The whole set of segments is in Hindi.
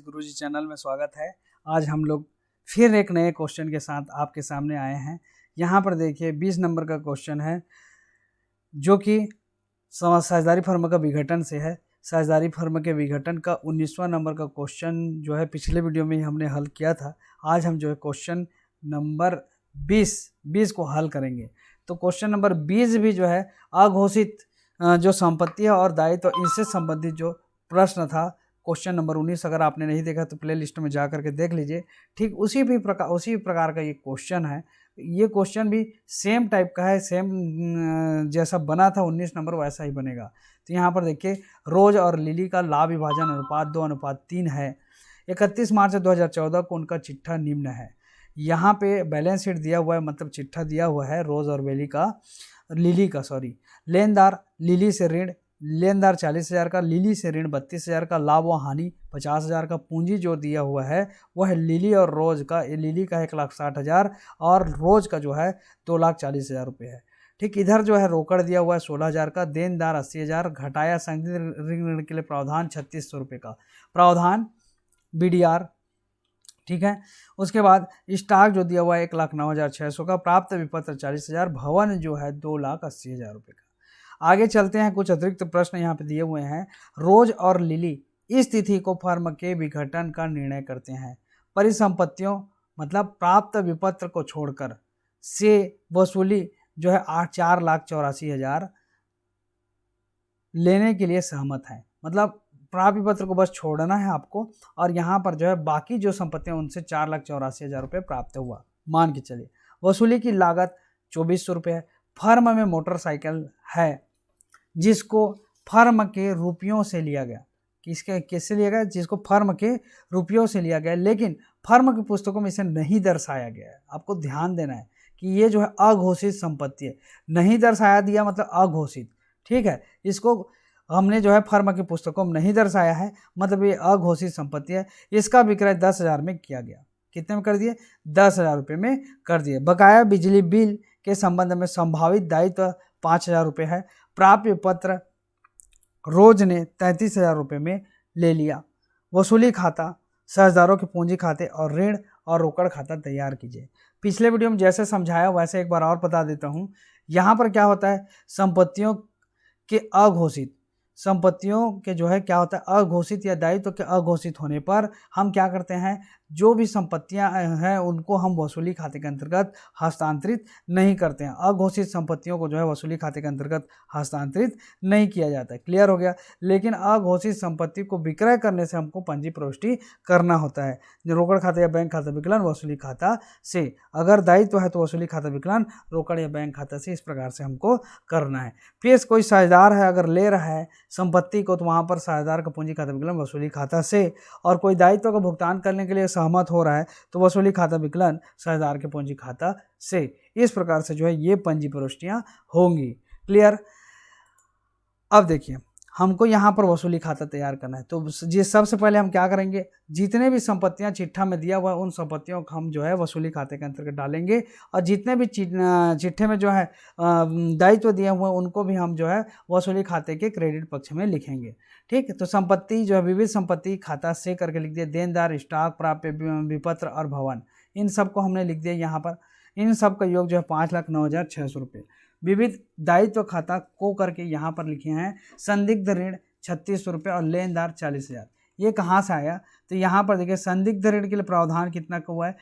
गुरुजी चैनल में स्वागत है। आज हम लोग फिर एक नए क्वेश्चन के साथ आपके सामने आए हैं। यहाँ पर देखिए 20 नंबर का क्वेश्चन है जो कि साझेदारी फर्म का विघटन से है। साझेदारी फर्म के विघटन का 19वां नंबर का क्वेश्चन जो है पिछले वीडियो में ही हमने हल किया था। आज हम जो है क्वेश्चन नंबर 20 को हल करेंगे। तो क्वेश्चन नंबर 20 भी जो है अघोषित जो संपत्ति है और दायित्व इनसे संबंधित जो प्रश्न था। क्वेश्चन नंबर 19 अगर आपने नहीं देखा तो प्ले लिस्ट में जा करके देख लीजिए। ठीक उसी प्रकार का ये क्वेश्चन है। ये क्वेश्चन भी सेम टाइप का है, सेम जैसा बना था 19 नंबर वैसा ही बनेगा। तो यहाँ पर देखिए रोज और लिली का लाभ विभाजन अनुपात 2:3 है। 31 मार्च 2014 को उनका चिट्ठा निम्न है। यहाँ पे बैलेंस शीट दिया हुआ है, मतलब चिट्ठा दिया हुआ है रोज और लिली का लेनदार लिली से ऋण, लेनदार 40,000 का, लिली से ऋण 32,000 का, लाभ व हानि 50,000 का, पूंजी जो दिया हुआ है वह लिली और रोज का, लिली का 1,60,000 और रोज का जो है 2,40,000 रुपये है। ठीक इधर जो है रोकड़ दिया हुआ है 16,000 का, देनदार 80,000, घटाया संदिग्ध ऋण के लिए प्रावधान 3,600 रुपये का, प्रावधान BDR। ठीक है, उसके बाद स्टॉक जो दिया हुआ है 1,09,600 का, प्राप्त विपत्र 40,000, भवन जो है 2,80,000 रुपये का। आगे चलते हैं, कुछ अतिरिक्त प्रश्न यहाँ पे दिए हुए हैं। रोज और लिली इस तिथि को फर्म के विघटन का निर्णय करते हैं। परिसंपत्तियों मतलब प्राप्त विपत्र को छोड़कर से वसूली जो है 4,84,000 लेने के लिए सहमत है। मतलब प्राप्त विपत्र को बस छोड़ना है आपको और यहाँ पर जो है बाकी जो संपत्तियां उनसे 4,84,000 रुपये प्राप्त हुआ मान के चलिए। वसूली की लागत 2,400 रुपये है। फर्म में मोटरसाइकिल है जिसको फर्म के रुपयों से लिया गया। किससे लिया गया? जिसको फर्म के रुपयों से लिया गया, लेकिन फर्म की पुस्तकों में इसे नहीं दर्शाया गया है। आपको ध्यान देना है कि ये जो है अघोषित संपत्ति है। नहीं दर्शाया दिया मतलब अघोषित। ठीक है, इसको हमने जो है फर्म की पुस्तकों में नहीं दर्शाया है, मतलब ये अघोषित संपत्ति है। इसका विक्रय 10,000 में किया गया। कितने में कर दिए? 10,000 रुपये में कर दिए। बकाया बिजली बिल के संबंध में संभावित दायित्व 5,000 रुपये है। प्राप्य पत्र रोज ने 33,000 रुपये में ले लिया। वसूली खाता, साझेदारों के पूंजी खाते और ऋण और रोकड़ खाता तैयार कीजिए। पिछले वीडियो में जैसे समझाया वैसे एक बार और बता देता हूँ। यहाँ पर क्या होता है, संपत्तियों के जो है क्या होता है अघोषित या दायित्व के अघोषित होने पर हम क्या करते हैं, जो भी संपत्तियां हैं उनको हम वसूली खाते के अंतर्गत हस्तांतरित नहीं करते हैं। अघोषित संपत्तियों को जो है वसूली खाते के अंतर्गत हस्तांतरित नहीं किया जाता है। क्लियर हो गया। लेकिन अघोषित संपत्ति को विक्रय करने से हमको पंजी प्रविष्टि करना होता है। रोकड़ खाता या बैंक खाता विकलन वसूली खाता से, अगर दायित्व है तो वसूली खाता विकलन रोकड़ या बैंक खाता से, इस प्रकार से हमको करना है। फिर कोई साझेदार है अगर ले रहा है संपत्ति को तो वहाँ पर साझेदार का पूंजी खाता विकलन वसूली खाता से, और कोई दायित्व का भुगतान करने के लिए सहमत हो रहा है तो वसूली खाता विकलन साझेदार के पूंजी खाता से। इस प्रकार से जो है ये पंजी प्रविष्टियां होंगी। क्लियर। अब देखिए हमको यहाँ पर वसूली खाता तैयार करना है, तो सबसे पहले हम क्या करेंगे, जितने भी संपत्तियां चिट्ठा में दिया हुआ है उन संपत्तियों को हम जो है वसूली खाते के अंतर्गत डालेंगे, और जितने भी चिट्ठे में जो है दायित्व दिए हुए हैं उनको भी हम जो है वसूली खाते के क्रेडिट पक्ष में लिखेंगे। ठीक है, तो संपत्ति जो है विविध संपत्ति खाता से करके लिख दिया। देनदार, स्टॉक, प्राप्य विपत्र और भवन, इन सबको हमने लिख दिया यहाँ पर। इन सब का योग जो है 5,09,600 रुपये। विविध दायित्व खाता को करके यहाँ पर लिखे हैं संदिग्ध ऋण 3,600 रुपये और लेनदार 40,000। ये कहाँ से आया, तो यहाँ पर देखिए संदिग्ध ऋण के लिए प्रावधान कितना का हुआ है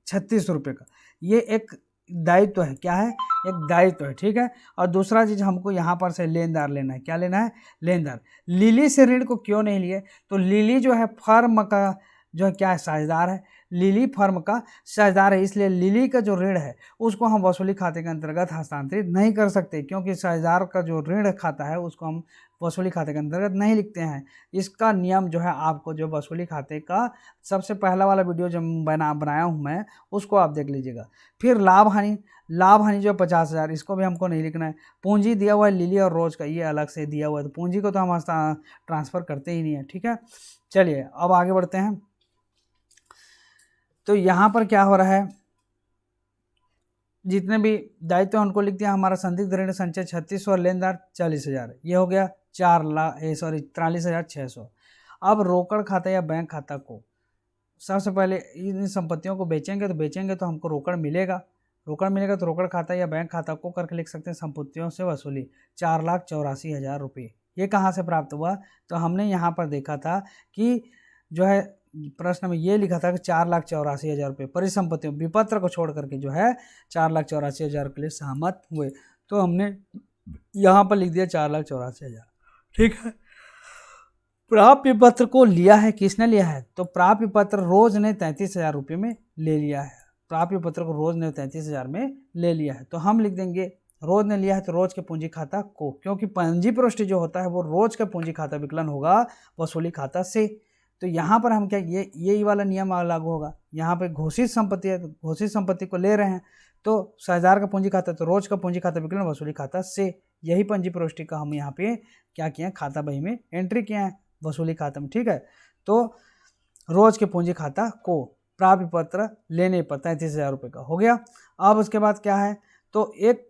3,600 रुपये का। ये एक दायित्व है। क्या है? एक दायित्व है। ठीक है, और दूसरा चीज हमको यहाँ पर से लेनदार लेना है। क्या लेना है? लेनदार। लिली से ऋण को क्यों नहीं लिए, तो लिली जो है फर्म का जो है क्या है, साझेदार है। लिली फर्म का साझेदार है, इसलिए लिली का जो ऋण है उसको हम वसूली खाते के अंतर्गत हस्तांतरित नहीं कर सकते, क्योंकि साझेदार का जो ऋण खाता है उसको हम वसूली खाते के अंतर्गत नहीं लिखते हैं। इसका नियम जो है आपको जो वसूली खाते का सबसे पहला वाला वीडियो जो बनाया हूँ मैं, उसको आप देख लीजिएगा। फिर लाभ हानि जो 50,000, इसको भी हमको नहीं लिखना है। पूंजी दिया हुआ है लिली और रोज का, ये अलग से दिया हुआ है, तो पूंजी को तो हम ट्रांसफर करते ही नहीं है। ठीक है, चलिए अब आगे बढ़ते हैं। तो यहाँ पर क्या हो रहा है, जितने भी दायित्व उनको लिख दिया। हमारा संदिग्ध ऋण संचय 3,600 और लेनदार 40,000, ये हो गया 43,600। अब रोकड़ खाता या बैंक खाता को सबसे पहले इन संपत्तियों को बेचेंगे तो हमको रोकड़ मिलेगा तो रोकड़ खाता या बैंक खाता को करके लिख सकते हैं संपत्तियों से वसूली 4,84,000 रुपये। ये कहाँ से प्राप्त हुआ? तो हमने यहाँ पर देखा था कि जो है प्रश्न में ये लिखा था कि 4,84,000 रुपये परिसंपत्तियों विपत्र को छोड़ करके जो है 4,84,000 के लिए सहमत हुए। तो हमने यहाँ पर लिख दिया 4,84,000। ठीक है। प्राप्य पत्र को लिया है, किसने लिया है? तो प्राप्य पत्र रोज ने 33,000 रुपये में ले लिया है। प्राप्य पत्र को रोज ने 33,000 में ले लिया है। तो हम लिख देंगे रोज ने लिया है तो रोज के पूंजी खाता को, क्योंकि पंजी प्रविष्टि जो होता है वो रोज का पूंजी खाता विकलन होगा वसूली खाता से। तो यहाँ पर हम क्या ये वाला नियम लागू होगा। यहाँ पे घोषित संपत्ति है तो घोषित संपत्ति को ले रहे हैं तो साझेदार का पूंजी खाता तो रोज का पूंजी खाता विकलन वसूली खाता से। यही पंजी प्रविष्टि का हम यहाँ पे क्या किया, खाता बही में एंट्री किया है वसूली खाता में। ठीक है। तो रोज के पूंजी खाता को प्राप्य पत्र लेने पर 33,000 रुपये का हो गया। अब उसके बाद क्या है, तो एक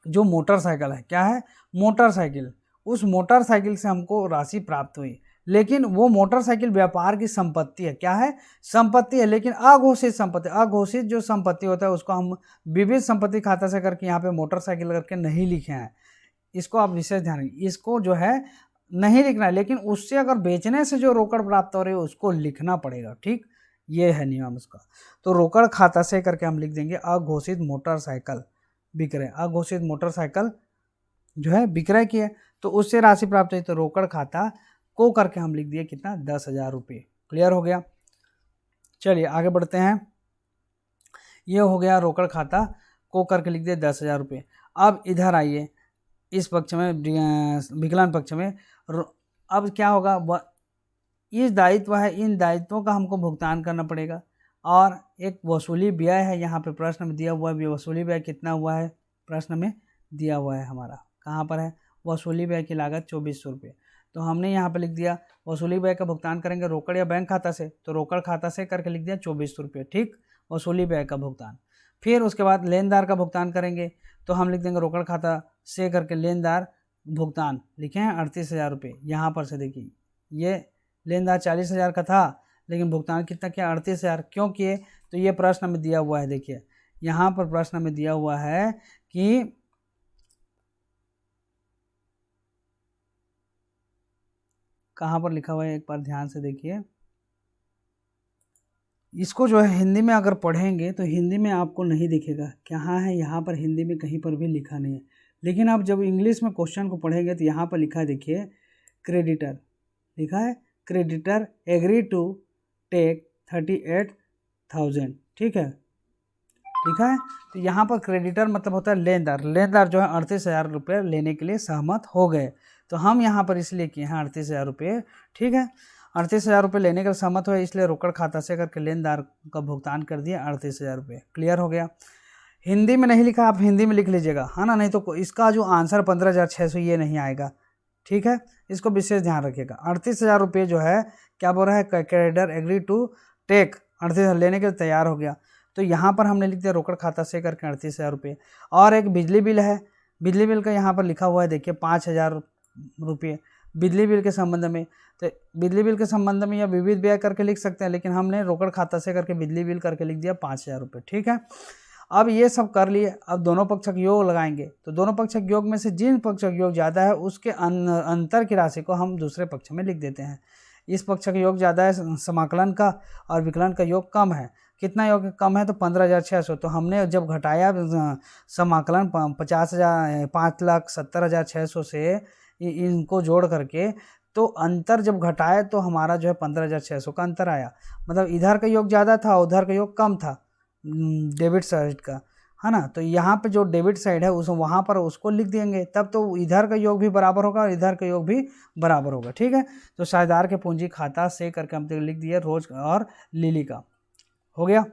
जो मोटरसाइकिल है, क्या है मोटरसाइकिल, उस मोटरसाइकिल से हमको राशि प्राप्त हुई, लेकिन वो मोटरसाइकिल व्यापार की संपत्ति है। क्या है? संपत्ति है, लेकिन अघोषित संपत्ति। अघोषित जो संपत्ति होता है उसको हम विविध संपत्ति खाता से करके यहाँ पे मोटरसाइकिल करके नहीं लिखे हैं। इसको आप विशेष ध्यान रखिए, इसको जो है नहीं लिखना है, लेकिन उससे अगर बेचने से जो रोकड़ प्राप्त हो रही है उसको लिखना पड़ेगा। ठीक, ये है नियम उसका। तो रोकड़ खाता से करके हम लिख देंगे अघोषित मोटरसाइकिल विक्रय। अघोषित मोटरसाइकिल जो है विक्रय की है तो उससे राशि प्राप्त हुई, तो रोकड़ खाता को करके हम लिख दिए कितना, 10,000 रुपये। क्लियर हो गया। चलिए आगे बढ़ते हैं। ये हो गया रोकड़ खाता को करके लिख दिए 10,000 रुपये। अब इधर आइए इस पक्ष में, विकलांग पक्ष में। अब क्या होगा, इस दायित्व है, इन दायित्वों का हमको भुगतान करना पड़ेगा। और एक वसूली व्यय है, यहाँ पे प्रश्न में दिया हुआ है वसूली व्यय कितना हुआ है, प्रश्न में दिया हुआ है हमारा, कहाँ पर है, वसूली व्यय की लागत 2400 रुपये। तो हमने यहाँ पे लिख दिया वसूली व्यय का भुगतान करेंगे रोकड़ या बैंक खाता से, तो रोकड़ खाता से करके लिख दिया 2400 रुपये। ठीक, वसूली व्यय का भुगतान। फिर उसके बाद लेनदार का भुगतान करेंगे तो हम लिख देंगे रोकड़ खाता से करके लेनदार भुगतान लिखे हैं 38,000 रुपये। यहाँ पर से देखिए ये लेनदार 40,000 का था, लेकिन भुगतान कितना किया, 38,000। क्यों किए, तो ये प्रश्न में दिया हुआ है। देखिए यहाँ पर प्रश्न में दिया हुआ है कि कहाँ पर लिखा हुआ है, एक बार ध्यान से देखिए। इसको जो है हिंदी में अगर पढ़ेंगे तो हिंदी में आपको नहीं दिखेगा, कहाँ है, यहाँ पर हिंदी में कहीं पर भी लिखा नहीं है। लेकिन आप जब इंग्लिश में क्वेश्चन को पढ़ेंगे तो यहाँ पर लिखा है, देखिए क्रेडिटर लिखा है, क्रेडिटर एग्री टू टेक 38,000। ठीक है, लिखा है। तो यहाँ पर क्रेडिटर मतलब होता है लेनदार। लेनदार जो है 38,000 रुपये लेने के लिए सहमत हो गए। तो हम यहाँ पर इसलिए किए हैं 38,000 रुपये। ठीक है, 38,000 रुपये लेने के लिए सहमत हुए, इसलिए रोकड़ खाता से करके लेनदार का भुगतान कर दिया 38,000 रुपये। क्लियर हो गया। हिंदी में नहीं लिखा, आप हिंदी में लिख लीजिएगा, है ना, नहीं तो इसका जो आंसर 15,600 ये नहीं आएगा। ठीक है, इसको विशेष ध्यान रखिएगा। 38,000 रुपये जो है क्या बोल रहा है, क्रेडिटर एग्री टू टेक 38,000 लेने के लिए तैयार हो गया। तो यहाँ पर हमने लिख दिया रोकड़ खाता से करके 38,000 रुपये। और एक बिजली बिल है, बिजली बिल का यहाँ पर लिखा हुआ है, देखिए 5,000 रुपये बिजली बिल के संबंध में। तो बिजली बिल के संबंध में या विविध व्यय करके लिख सकते हैं, लेकिन हमने रोकड़ खाता से करके बिजली बिल करके लिख दिया 5,000 रुपये। ठीक है, अब ये सब कर लिए। अब दोनों पक्षक योग लगाएंगे, तो दोनों पक्षक योग में से जिन पक्षक योग ज़्यादा है उसके अंतर की राशि को हम दूसरे पक्ष में लिख देते हैं। इस पक्षक योग ज़्यादा है समाकलन का, और विकलन का योग कम है। कितना योग कम है, तो 15,600। तो हमने जब घटाया समाकलन 5,70,600 से इनको जोड़ करके, तो अंतर जब घटाया तो हमारा जो है 15,600 का अंतर आया। मतलब इधर का योग ज़्यादा था, उधर का योग कम था, डेबिट साइड का, है ना। तो यहाँ पे जो डेबिट साइड है उस वहाँ पर उसको लिख देंगे, तब तो इधर का योग भी बराबर होगा और इधर का योग भी बराबर होगा। ठीक है, तो साझेदार के पूंजी खाता से करके हम लिख दिए रोज और लिली का, हो गया।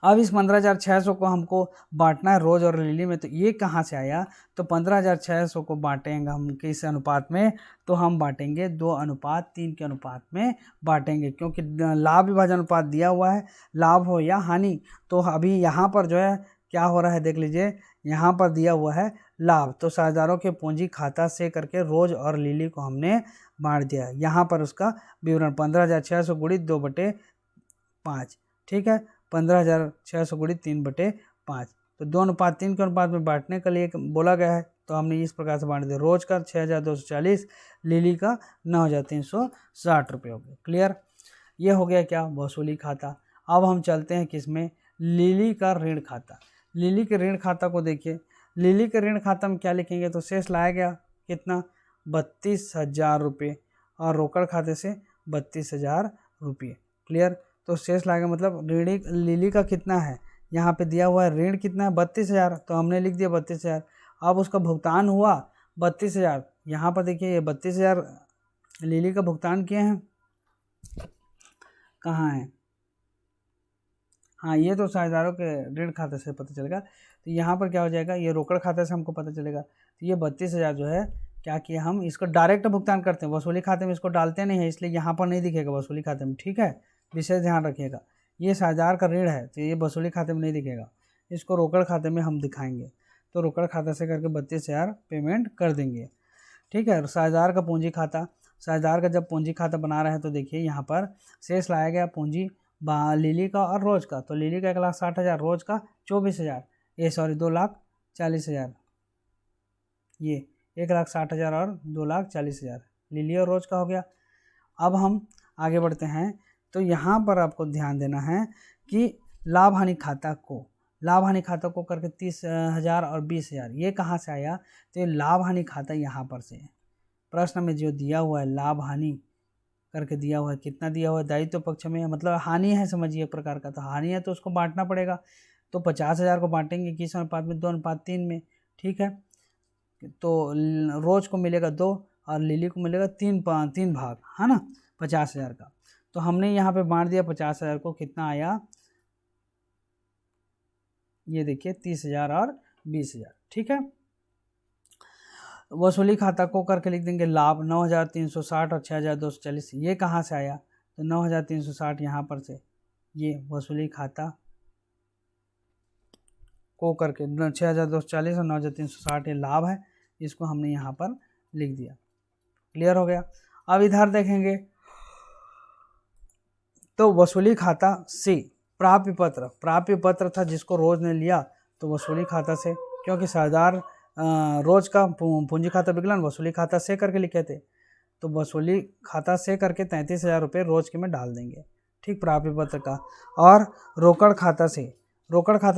अब इस 15,600 को हमको बांटना है रोज और लिली में। तो ये कहाँ से आया, तो 15,600 को बांटेंगे हम किस अनुपात में, तो हम बांटेंगे 2:3 के अनुपात में बांटेंगे, क्योंकि लाभ विभाजन अनुपात दिया हुआ है, लाभ हो या हानि। तो अभी यहाँ पर जो है क्या हो रहा है देख लीजिए, यहाँ पर दिया हुआ है लाभ, तो साझेदारों के पूंजी खाता से करके रोज और लिली को हमने बांट दिया। यहाँ पर उसका विवरण 15,600 गुणित 2/5, ठीक है, 15,600 गुणित 3/5, तो 2:3 के अनुपात में बांटने के लिए बोला गया है, तो हमने इस प्रकार से बांट दिया। रोज का 6,240, लिली का 9,360 रुपये हो गए। क्लियर, ये हो गया क्या, वसूली खाता। अब हम चलते हैं किसमें, लिली का ऋण खाता। लिली के ऋण खाता को देखिए, लिली के ऋण खाता में क्या लिखेंगे, तो शेष लाया गया कितना, 32,000 रुपये, और रोकड़ खाते से 32,000 रुपये। क्लियर, तो शेष लाएगा मतलब ऋणी लिली का कितना है, यहाँ पे दिया हुआ है ऋण कितना है 32,000, तो हमने लिख दिया 32,000। अब उसका भुगतान हुआ 32,000, यहाँ पर देखिए ये 32,000 लिली का भुगतान किए हैं, कहाँ है, हाँ ये तो साझेदारों के ऋण खाते से पता चलेगा। तो यहाँ पर क्या हो जाएगा, ये रोकड़ खाते से हमको पता चलेगा। तो ये 32,000 जो है क्या किया, हम इसको डायरेक्ट भुगतान करते हैं, वसूली खाते में इसको डालते नहीं है, इसलिए यहाँ पर नहीं दिखेगा वसूली खाते में, ठीक है, विशेष ध्यान रखिएगा। ये साझेदार का ऋण है तो ये वसूली खाते में नहीं दिखेगा, इसको रोकड़ खाते में हम दिखाएंगे। तो रोकड़ खाता से करके 32,000 पेमेंट कर देंगे, ठीक है। साझेदार का पूंजी खाता, साझेदार का जब पूंजी खाता बना रहे हैं तो देखिए यहाँ पर शेष लाया गया पूंजी लिली का और रोज का, तो लिली का 1,60,000, रोज का 24,000, ये सॉरी 2,40,000, ये 1,60,000 और 2,40,000 लिली और रोज का हो गया। अब हम आगे बढ़ते हैं, तो यहाँ पर आपको ध्यान देना है कि लाभ हानि खाता को, लाभ हानि खाता को करके 30,000 और 20,000, ये कहाँ से आया, तो ये लाभ हानि खाता यहाँ पर से प्रश्न में जो दिया हुआ है लाभ हानि करके दिया हुआ है, कितना दिया हुआ है, दायित्व पक्ष में, मतलब हानि है समझिए एक प्रकार का, तो हानि है तो उसको बांटना पड़ेगा, तो 50,000 को बांटेंगे किस अनुपात में, 2:3 में, ठीक है। तो रोज को मिलेगा 2 और लिली को मिलेगा 3 भाग, है ना, 50,000 का। तो हमने यहाँ पे बांट दिया 50,000 को, कितना आया, ये देखिए 30,000 और 20,000, ठीक है। वसूली खाता को करके लिख देंगे लाभ 9,360 और 6,240, ये कहाँ से आया, तो 9,360 यहाँ पर से, ये वसूली खाता को करके 6,240 और 9,360 ये लाभ है, इसको हमने यहाँ पर लिख दिया। क्लियर हो गया। अब इधर देखेंगे तो वसूली खाता से प्राप्य पत्र था जिसको रोज ने लिया, तो वसूली खाता से, क्योंकि साझेदार रोज का पूंजी खाता विकलन वसूली खाता से करके लिखे थे, तो वसूली खाता से करके 33,000 रुपये रोज के में डाल देंगे, ठीक, प्राप्य पत्र का। और रोकड़ खाता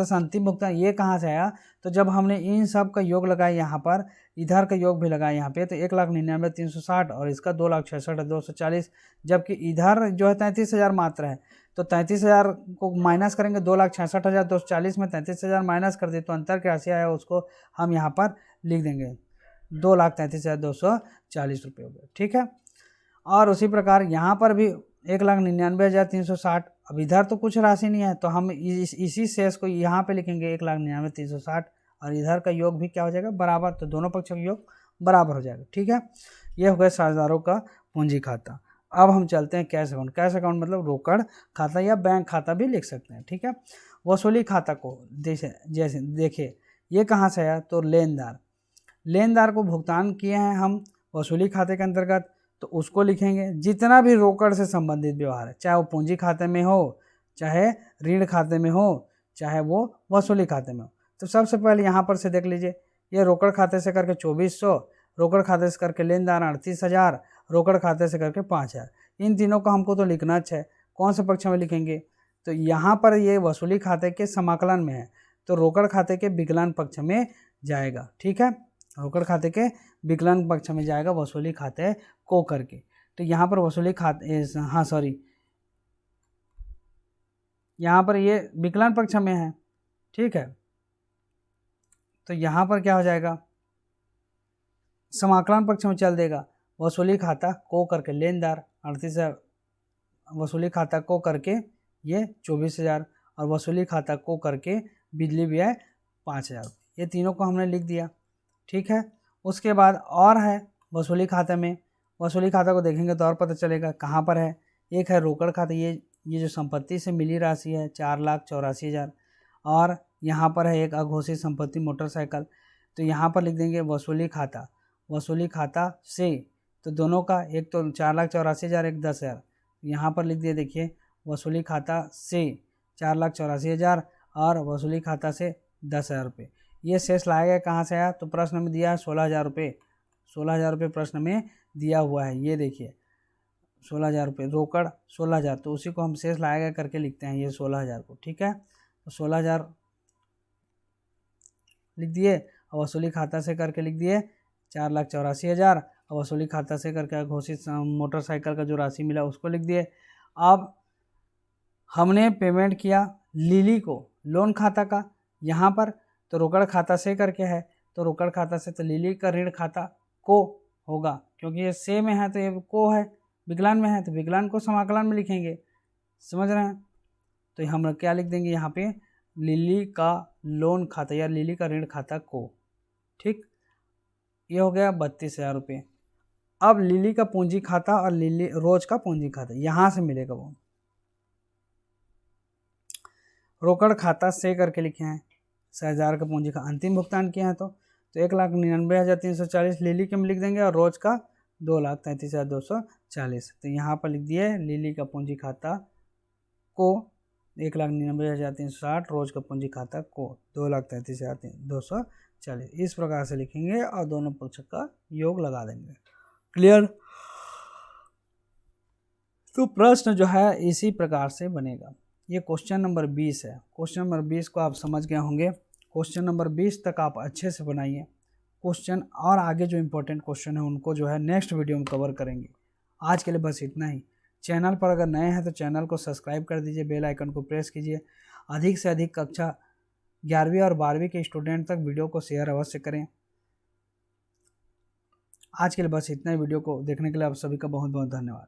से अंतिम भुगतान, ये कहाँ से आया, तो जब हमने इन सब का योग लगाया यहाँ पर, इधर का योग भी लगाया यहाँ पे, तो 1,99,360 और इसका 2,66,240, जबकि इधर जो है 33,000 मात्र है, तो 33,000 को माइनस करेंगे, 2,66,240 में 33,000 माइनस कर दे तो अंतर क्या राशि आया उसको हम यहाँ पर लिख देंगे, 2,33,240 रुपये हो गए, ठीक है। और उसी प्रकार यहाँ पर भी 1,99,360, अब इधर तो कुछ राशि नहीं है, तो हम इसी शेष को यहाँ पे लिखेंगे 1,99,360, और इधर का योग भी क्या हो जाएगा बराबर, तो दोनों पक्षों का योग बराबर हो जाएगा, ठीक है। ये हो गया साझेदारों का पूंजी खाता। अब हम चलते हैं कैश अकाउंट। कैश अकाउंट मतलब रोकड़ खाता या बैंक खाता भी लिख सकते हैं, ठीक है। वसूली खाता को जैसे देखिए ये कहाँ से आया, तो लेनदार को भुगतान किए हैं हम वसूली खाते के अंतर्गत, तो उसको लिखेंगे। जितना भी रोकड़ से संबंधित व्यवहार है, चाहे वो पूंजी खाते में हो, चाहे ऋण खाते में हो, चाहे वो वसूली खाते में हो, तो सबसे पहले यहाँ पर से देख लीजिए, ये रोकड़ खाते से करके 2,400, रोकड़ खाते से करके लेनदार 38,000, रोकड़ खाते से करके 5,000, इन तीनों का हमको तो लिखना है। कौन से पक्ष में लिखेंगे, तो यहाँ पर ये वसूली खाते के समाकलन में है, तो रोकड़ खाते के विकलन पक्ष में जाएगा, ठीक है, रोकड़ खाते के विकलन पक्ष में जाएगा वसूली खाते को करके। तो यहाँ पर वसूली खाते, हाँ सॉरी, यहाँ पर ये विकलन पक्ष में है, ठीक है, तो यहाँ पर क्या हो जाएगा, समाकलन पक्ष में चल देगा। वसूली खाता को करके लेनदार 38,000, वसूली खाता को करके ये 24,000, और वसूली खाता को करके बिजली व्यय 5,000, ये तीनों को हमने लिख दिया, ठीक है। उसके बाद और है वसूली खाते में, वसूली खाता को देखेंगे तो और पता चलेगा कहाँ पर है। एक है रोकड़ खाता, ये जो संपत्ति से मिली राशि है 4,84,000, और यहाँ पर है एक अघोषित संपत्ति मोटरसाइकिल, तो यहाँ पर लिख देंगे वसूली खाता, वसूली खाता से, तो दोनों का एक तो 4,84,000 एक 10,000, यहाँ पर लिख दिए देखिए वसूली खाता से 4,84,000 और वसूली खाता से 10,000 रुपये। ये शेष लाया गया कहाँ से आया, तो प्रश्न में दिया है 16,000 रुपये, 16,000 रुपये प्रश्न में दिया हुआ है, ये देखिए 16,000 रुपये, रोकड़ 16,000, तो उसी को हम शेष लाया गया करके लिखते हैं ये 16,000 को, ठीक है। तो 16,000 लिख दिए और वसूली खाता से करके लिख दिए 4,84,000 और वसूली खाता से करके घोषित मोटरसाइकिल का जो राशि मिला उसको लिख दिए। अब हमने पेमेंट किया लिली को लोन खाता का, यहाँ पर तो रोकड़ खाता से करके है, तो रोकड़ खाता से, तो लिली का ऋण खाता को होगा, क्योंकि ये से में है तो ये को है, विकलांग में है तो विकलांग को समाकलन में लिखेंगे, समझ रहे हैं। तो हम क्या लिख देंगे यहाँ पे, लिली का लोन खाता या लिली का ऋण खाता को, ठीक। ये हो गया 32,000 रुपये। अब लिली का पूंजी खाता और लिली रोज का पूंजी खाता यहाँ से मिलेगा, वो रोकड़ खाता से करके लिखे हैं, 6,000 का पूंजी का अंतिम भुगतान किया है तो 1,99,340 लिली के में लिख देंगे और रोज का 2,33,240, तो यहाँ पर लिख दिए लिली का पूंजी खाता को 1,99,360, रोज का पूंजी खाता को 2,33,240, इस प्रकार से लिखेंगे और दोनों पक्ष का योग लगा देंगे। क्लियर। तो प्रश्न जो है इसी प्रकार से बनेगा। ये क्वेश्चन नंबर 20 है। क्वेश्चन नंबर 20 को आप समझ गए होंगे। क्वेश्चन नंबर 20 तक आप अच्छे से बनाइए क्वेश्चन, और आगे जो इम्पोर्टेंट क्वेश्चन है उनको जो है नेक्स्ट वीडियो में कवर करेंगे। आज के लिए बस इतना ही। चैनल पर अगर नए हैं तो चैनल को सब्सक्राइब कर दीजिए, बेल आइकन को प्रेस कीजिए। अधिक से अधिक कक्षा 11वीं और 12वीं के स्टूडेंट तक वीडियो को शेयर अवश्य करें। आज के लिए बस इतना ही। वीडियो को देखने के लिए आप सभी का बहुत बहुत धन्यवाद।